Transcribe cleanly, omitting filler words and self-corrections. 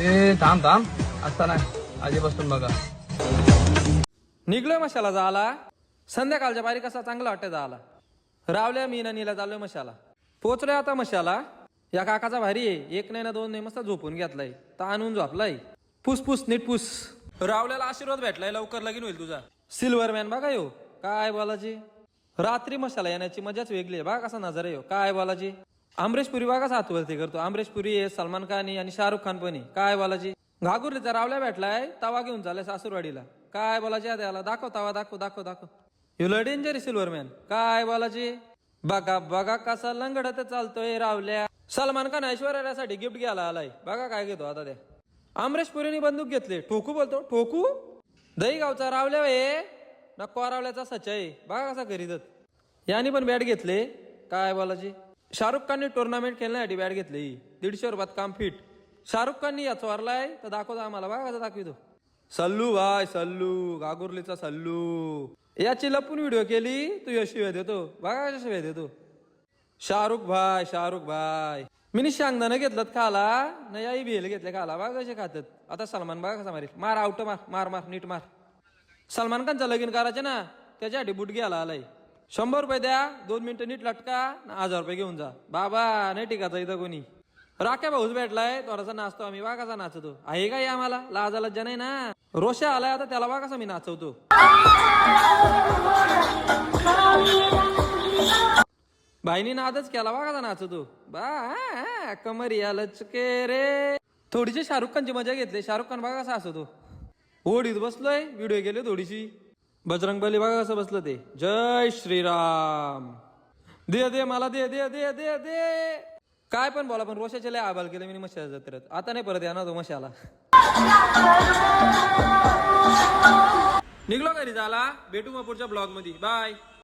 ए थांब थांब आता नाही आधीपासून बघा. निघलोय मशाला जायला. संध्याकाळच्या बारी कसा चांगला वाटतं जायला. रावल्या मी नीला चाललोय मशाला. पोचलोय आता मशाला. या काकाचा भारी आहे. एक नाही ना दोन नाही मस्त झोपून घेतलाय. ताणून झोपलाय. पुस नीट पुस. रावल्याला आशीर्वाद भेटलाय. लवकर लगीन होईल तुझा. सिल्वरमॅन बघा यो काय बोलाची. रात्री मशाला येण्याची मजाच वेगळी आहे. बघा कसा नजर आहे. काय बोलाची. अमरीश पुरी बघा कसा हातवरती करतो. अमरीश पुरी आहे, सलमान खान आणि शाहरुख खान पण आहे. काय बोलाची. घागुर्लीचा रावल्या भेटलाय. तवा घेऊन चाललाय सासूरवाडीला. काय बोलायची त्याला. दाखव तवा दाखव. You danger Silverman. काय बोलाची. बघा कसा लंगडत चालतोय रावल्या. सलमान खान ऐश्वर्यासाठी गिफ्ट घ्यायला आलाय. बघा काय घेतो आता त्या. अमरीश पुरीने बंदूक घेतले. ठोकू बोलतो ठोकू. दही गावचा रावल्या आहे ना कोरावल्याचा सच्चाई. बघा कसा करीत. याने पण बॅट घेतले. काय बोलाची. शाहरुख खानने टुर्नामेंट खेळण्यासाठी बॅट घेतली. 150 रुपयात काम फिट. शाहरुख खाननी या चोरलाय तर दाखवतो आम्हाला. बघा कसं दाखवितो. सल्लू भाई सल्लू. घागुर्लीचा सल्लू. याची लपून व्हिडिओ केली तू यश शिवाय देतो. बघा कशा शिवाय देतो. शाहरुख भाई मी शांगदानं घेतलं खाला नाही आई भेल घेतले खाला. बघा कसे खातात. आता सलमान बघा कसा मारेल. मार आउट मार नीट मार. सलमान खानचं लगीन करायचे ना त्याच्यासाठी बूट घ्यायला आलाय. 100 रुपये द्या. 2 मिनिटं नीट लटका. 1000 रुपये घेऊन जा. बाबा नाही टिकायचं इथं कोणी. राख्या भाऊस भेटलाय. थोडासा नाचतो आम्ही. बघा कसा नाचतो. आहे काय आम्हाला लाजा लज्जा नाही ना. रोषा आलाय आता त्याला बघा कसा मी नाचवतो. बाईनी नादच केला बघा कसा नाचतो. बा कमरिया लचके रे. थोडीशी शाहरुख खानची मजा घेतली. शाहरुख खान बघा कसा असतो. होडीत बसलोय. व्हिडिओ गेले थोडीशी. बजरंगबली बघा कसं बसलं ते. जय श्रीराम. दे मला दे. काय पण बोला पण रोषाचे लय आबाल केलं मी मशाला जत्रेत. आता नाही परत येणार तो मशाला. निघलो घरी झाला. भेटू मग पुढच्या ब्लॉग मध्ये. बाय.